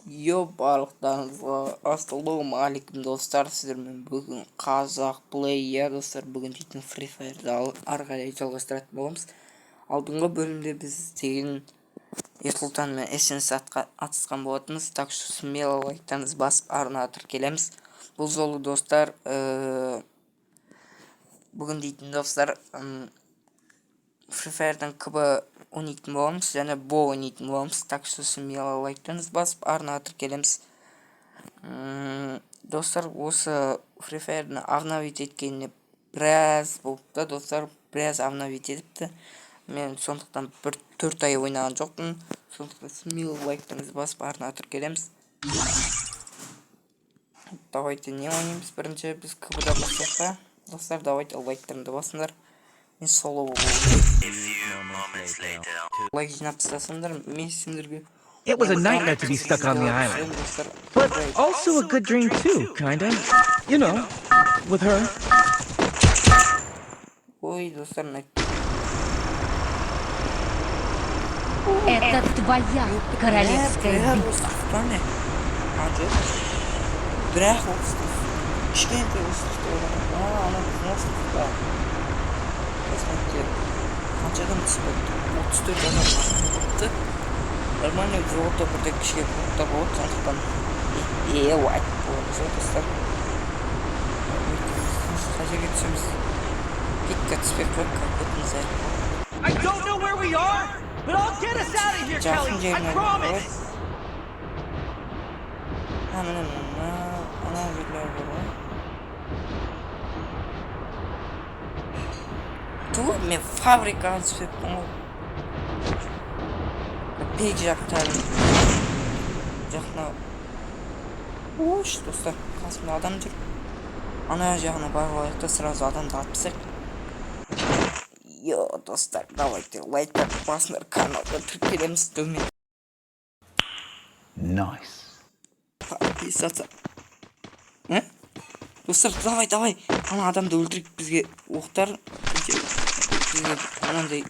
барлықтарыңызға ассалаумағалейкум достар, сіздермен бүгін қазақ плей достар, бүгін дейтін Free Fire'ды ары қарай жалғастыратын боламыз. Алдыңғы бөлімде біз деген Ерсұлтан мен Эссенс атысқан болатынбыз, так что смело лайктарыңызды басып арна тіркелеміз. Бұл жолы достар, бүгін дейтін достар Free Fire'дан КБ ойнайтын боламыз және Бо ойнайтын боламыз, так что смело лайктарыңызды басып арна тіркелеміз. Достар, осы Free Fire'ны обновить еткеніне біраз болыпты достар, біраз обновить етіпті. Мен сондықтан 4 ай ойнаған жоқпын, сондықтан смело лайктарыңызды басып арна тіркелеміз. Давайте не ойнаймыз бірінші, біз КБ-да бастайық. Достар, давайте лайктарыңды басыңдар. Мен соло болуым. Лайк жинап тастасаңдар, мен сендерге. It was a nightmare to be stuck on the island, but also a good dream too, kinda. You know, with her. Ой, достар, Это твоя королевская битва. Бірақ остров. Кішкентай островта оған. Ана біздің островта. Посмотрите, қаншадан түспеді? 34 адам болыпты. Нормально жолда бірде кішке клубта болады, сондықтан лайк боламыз достар. Қажеге түсеміз. Пикка түспек қойып көтіміз әріп болады. I don't know where we are, but I'll get us out of here, Kelly. I promise. Ана жерлер бар. Тур мен фабрикаға түспеппін ғой. Пек жақтарын жақына. Ош, достар, қасымда адам жүр. Ана жағына барып алайық та сразу адамды атпысақ. Достар, давайте лайктар басыңдар, каналға тіркелеміз төмен. Nice. Подписаться. Достар, давай. Ана адамды өлтірек, бізге оқтар. Бізге анандай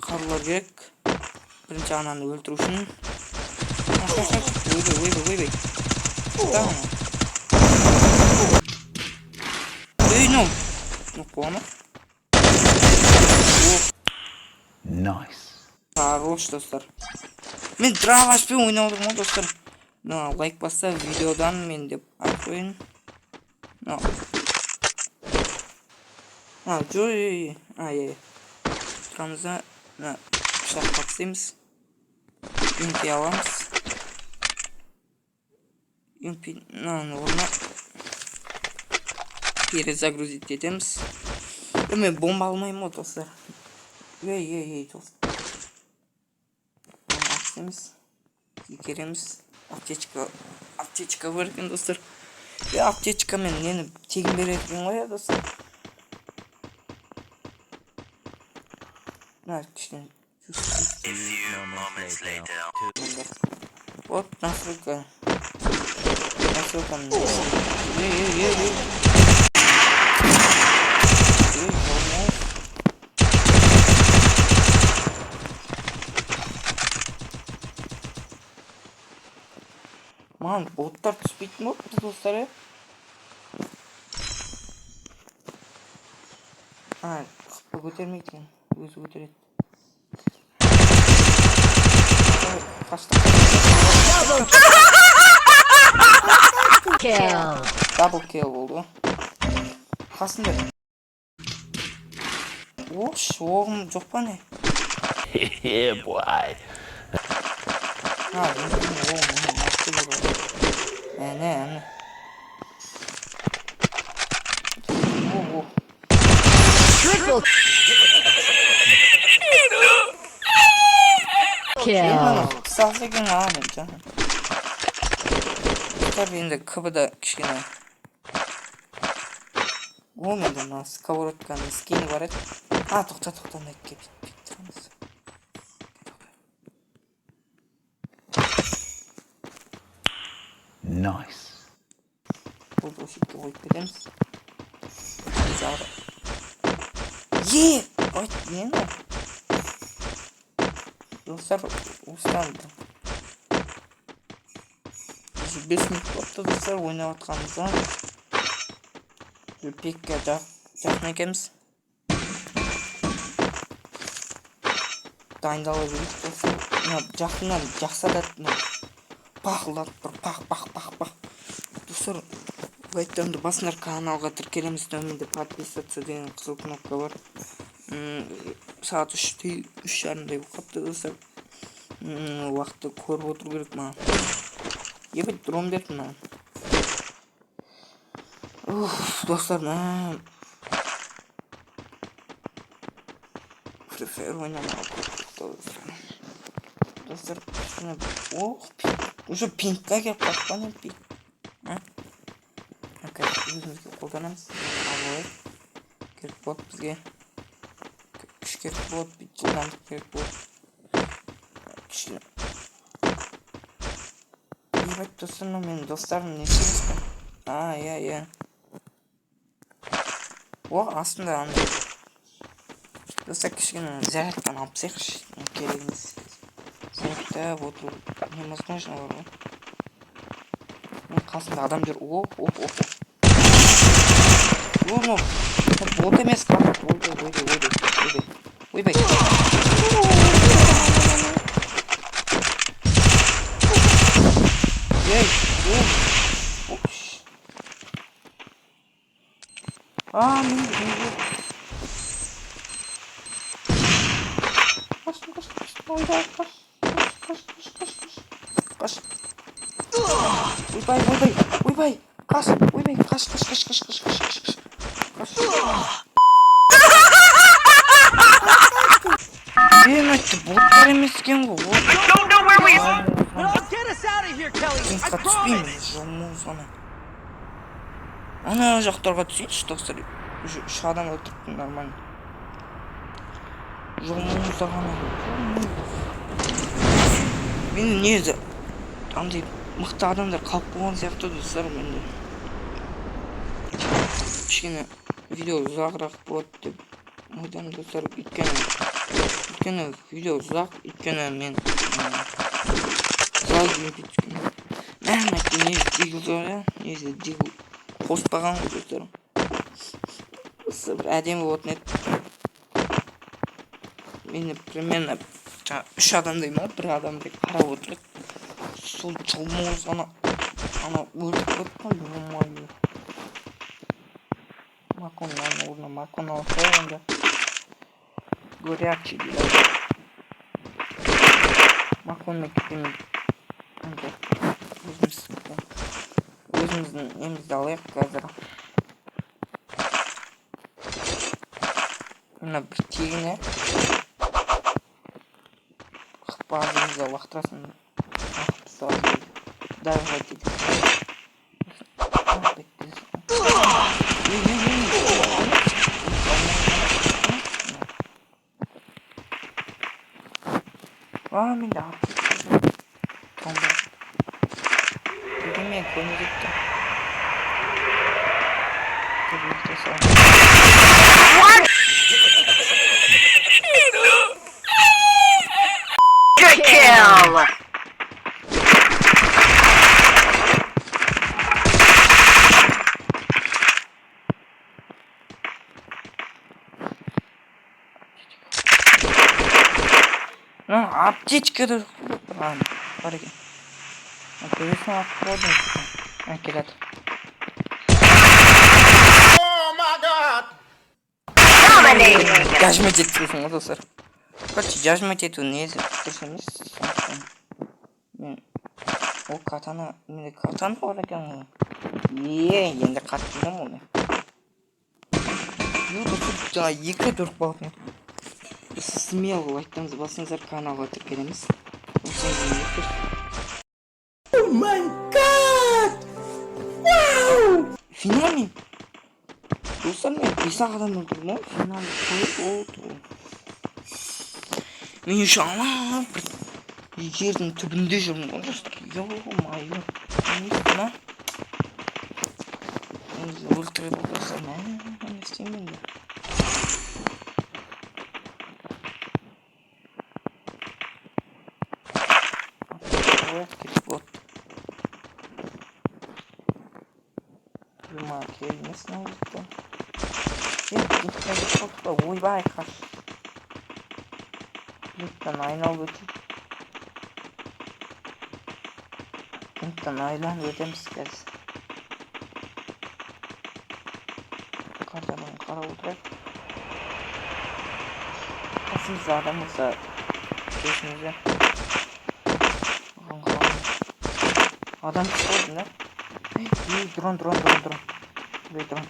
қарулар керек. Бірінші ананы өлтіру үшін. Ойбай. Ну, қуама. Nice. Хорош, достар. Мен дравашпен ойнаудым ғой, достар. Лайк басса видеодан мен деп айтқойын. Тұрамызда пышаққа түсеміз. Емпи аламыз. Емпи орнына перезагрузить етеміз. Мен бомба алмаймын ғой, достар. Достар. Атсеміз. Кереміз. Аптечка бар екен, достар. Аптечка мен нені тегін беретін ғой, достар. Кішкене. Вот, настройка. Ман, боттар түспейтін болыпты, достар, қыппы көтермейтін, өзі көтереді. Дабл килл болды. Қасында. Ош, оғым жоқ па не? Yeah, boy. Әне. Triple kill. Қысасы екен ғаным жаңа. Таби енді КБ-да кішкене. Менде мына сковородканың скини бар еді. Тоқта, нәтке бітірамыз. Nice. Бұл дошикке қойып кетеміз. Нені? Достар, устанды. уже 5 минут болыпты достар ойнап атканыбызга. Пекке жакын экенбиз. Дайындала берейик достар. Жакындан жаксадат бакылдатып туруп бак. Достар, лайктарды басыңдар, каналга тиркелемиз, төмөндө подписаться деген кызыл кнопка бар. Саат 3:30 болуп калыпты достар. Убакытты көрүп отуруу керек мага. Ебет дрон берип мына. Достар, Free Fire ойнамак. Достар, уже пинкка келип калган пинк. Өзүбүзгө колданабыз. Алып керек болот бизге. Күч керек болот, жылдамдык керек болот. Күчлүү. Ебет достар, менин достарым нечеспи? Иә. Астында андай. Достар, кичине зарядканы алып чыкшы. Керегибиз. Зарядта вот невозможно бар. Мен касымда адам жүр. Вот эмес кап. Ойбай. Каш. Ойбай. Каш. Мен айтты, боттар емес екен ғой. But I'll get us out of here, Kelly. I promise. Ана жақтарға түсейінші, достар. Үш адам өлтіріппін, нормально. Жолмаңызда ғана. Мен незі андай мықты адамдар қалып болған сияқты достар, менде. Кішкене видео ұзағырақ болады деп ойдам достар. Өйткені видео ұзақ, өйткені мен залды өйткені мән айтты, незі дегіл жоқ, незі дегіл қоспаған ғой достар. Осы бір әдемі болатын еді. Мені примерно 3 адамдай ма, 1 адамдай қарап отырады. Сол жылмауыз ана өлтіп көттім, болмайды. Макон алса онда горячий дейді. Маконмен кетемін. Өзіміздің емізді алайық қазір. Мына бір тегіне базымызда лақтырасын. Дайға дейді. Мен де алып кетті. Дегенмен көне кетті. Kill! Аптечкада бар екен. Көбесін атып қойдым. Келеді. Жажмет етпейсің ғой достар. Короче, жажмет ету несі дұрыс емес. Мен ол катана бар екен ғой. Енді қаттым оны. Жаңа 2-4 балып. Смело лайктарыңызды басыңыздар, каналға тіркелеміз. О май гад! Вау! Финальный? Достар, мен 5 адам өлтірдім, финальный қойып олды. Мен үшін ана бір жердің түбінде жүрмін ғой достар. Йо-майо. Несі ма? Өлтіріп отырса, не істеймін де. Kırma kelimesine oldu. Gitmedi çok da oyvay kaç. Lütfen aynalı ötü. Lütfen aylan ödemizkeriz. Kazanan kara olacak. Kasımızda adamızda geçimize. Adam çıkıyordu ne? İyi drone. Buraya drone.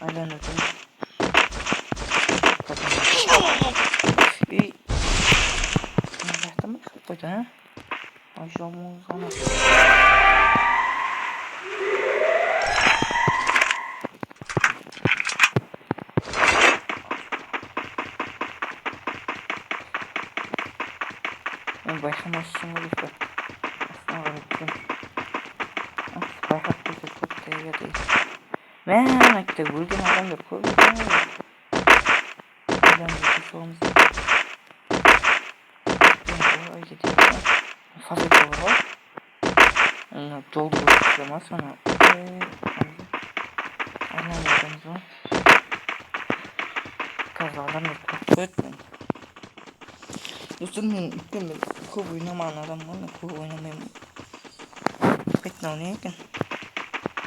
Aynen öyle. İyi. Nerede mi çıktı ha? Aşağımız ana. Ben başlamasın lütfen. Aslında unuttum. Bayrak bize çok değerli değil. Ben işte vurgun adam da koydum. Ben de sorumuz. Ben gideyim. Fazla var. Doldu ama sonra. Anlamadınız mı? Kazalarını çok etmeyin. Dostum ben ipten kov oynaman adam var mı? Kov oynamayayım. Pek ne oynayayım?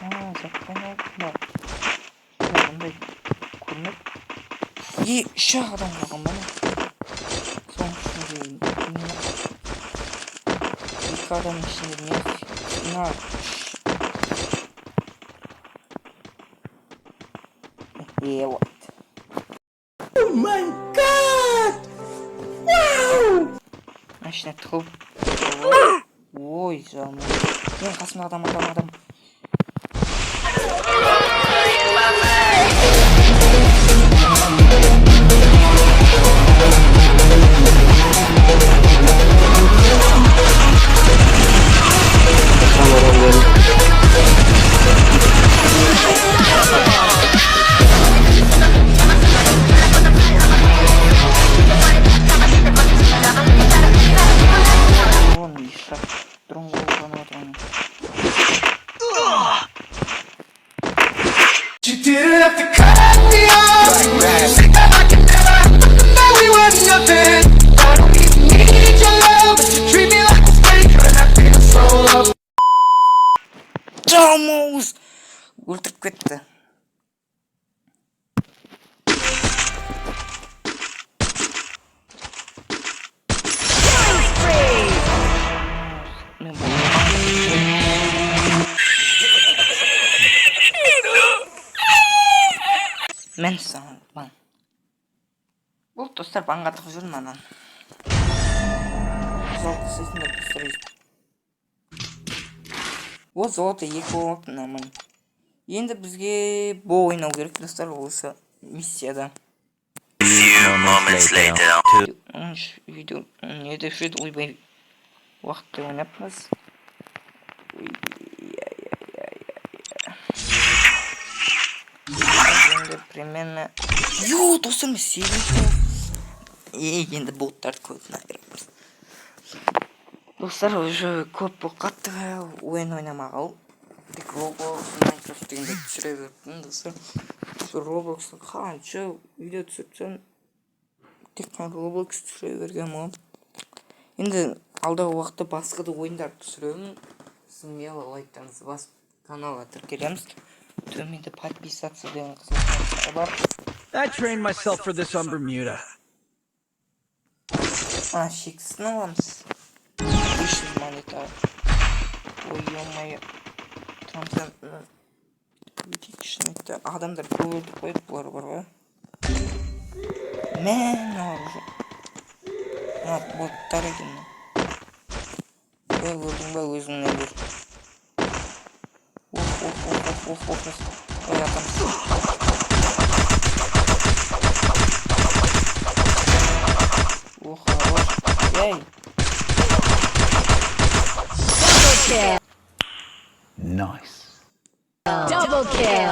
Zaten oldu. Bunda kurmak. İyi şah adam kalkan bana. Son şimdi ilk adam şimdi ne yapmış? Yeah, what? Oh my god! Wow! Aşağıya tıkıl. Oy zaman. Ben kasma adam. Vamos! Ultra kötü. Men sana bana. Bu dostlar bana katıp жүрмін. Золото сіздің де пістірейді. О, золото 2 болыпты намын. Енді бізге бұл ойнау керек достар осы миссияда. Видео неде жүреді ойбай уақытты ойнаппыз. Енді примерно... Йоу, достарым сегіз. Енді боттарды көбін айырамыз. Достар уже көп болып қатты ойын ойнамағал. Тек Roblox, Minecraft дегенде түсіре бердім достар. Roblox'та қанша видео түсірсем тек қана Roblox түсіре берген болам. Енді алдағы уақытта басқа да ойындарды түсіремін. Смело лайктарыңызды басып каналға тіркелеміз. Төменде подписаться деген қызыл бар. I trained myself for this on Bermuda. Шексін аламыз. 500 монета. Ой, ё-моё. Трансцентно. Өтекішінетті. Адамдар көңілді қойып бұлар бар ғой. Мен оружие. Боттар екен. Өлдің ба өзіңнен бер. Оф. Ой, атам. Хорош. Эй. Kill. Nice. Double kill.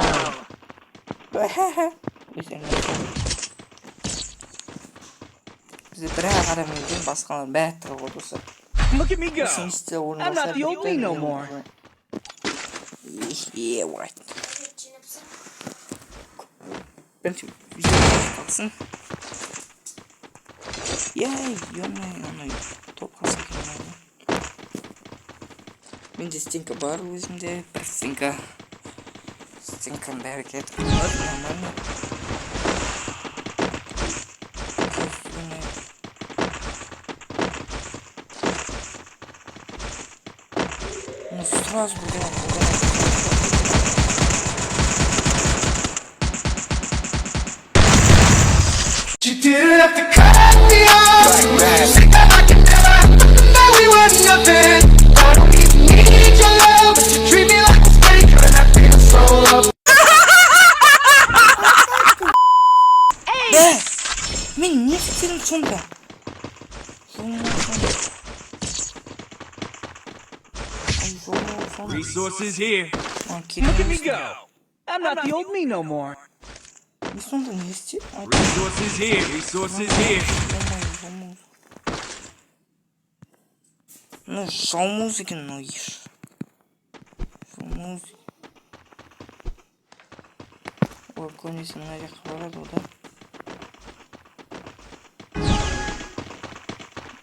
Bizde bir adam öldü, başkaları bättir o dostlar. Look at me go. Siniste I'm not the old me no more. Yeah, right. Ben şu video kalsın. Yay, yana top kalsın kenarda. Bence stinka var özümde. Bir stinkan bereket var. Normal. Ну сразу You didn't have to cut me off. Say that I can never happen, that we were nothing. I don't even need your love, but you treat me like a stranger, and I feel so loved. Ben ne fikrim sonda? Resources here. Look Look at me go. I'm not the old me no more. Bir sonda ne istiyor? Resources here. Resources here. Ну, шоу музыки, ну ешь. Шоу музыки. Ой, конец на ряд хвалил, да?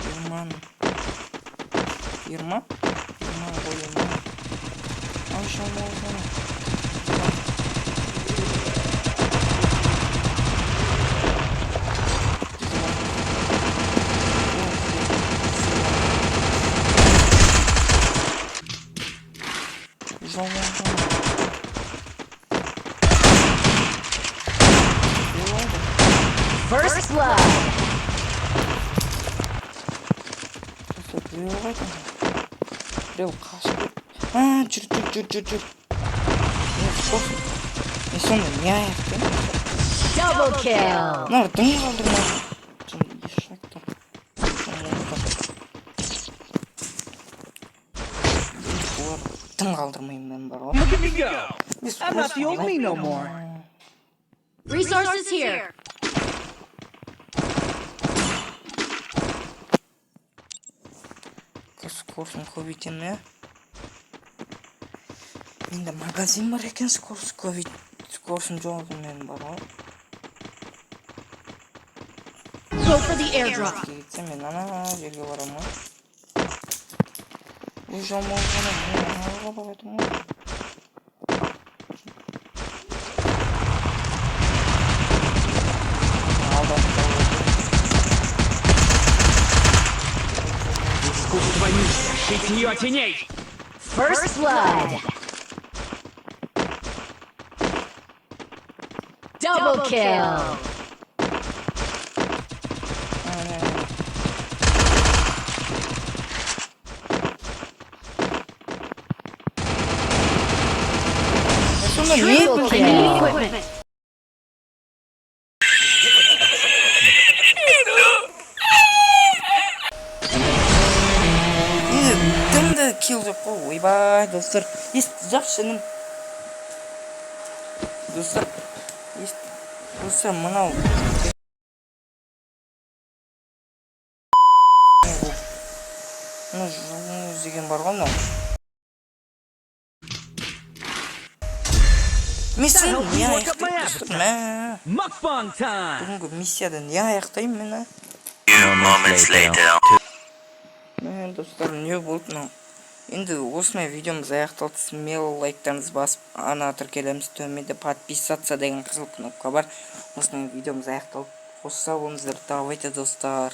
Ирман. Ирма? Ирман, ой, Ирман. А еще можно. First blood. Прям кашку. А, чур. Не сонда не аяқты. Double kill. Нар дым қалдырма. Ешактар. Олар дым қалдырмайым мен бар ғой. Look at me go. I'm not the old me no more. Resources here. Скорсын көбейтем я. Менде магазин бар екен, скорсын жоғын мен бар ғой. Go for the airdrop. Кетсем мен ана жерге барам ғой. Бұл жамалғаны мен анаға баратым ғой. Искусство ниже. Шитье теней. First blood. Double kill. Triple kill. Equipment. Дымды килл жоқ қой, ойбай достар. Жақшының. Достар, мынау. Жолыңыз деген бар ғой мынау. Миссияны не аяқтаймын? Mukbang time. Бүгінгі миссияды не аяқтаймын мен? Достар, не болды мынау? Енді осындай видеомыз аяқталды. Смело лайктарыңызды басып, ана тіркелеміз төменде подписаться деген қызыл кнопка бар. Осындай видеомыз аяқталды. Қоса болыңыздар, давайте достар.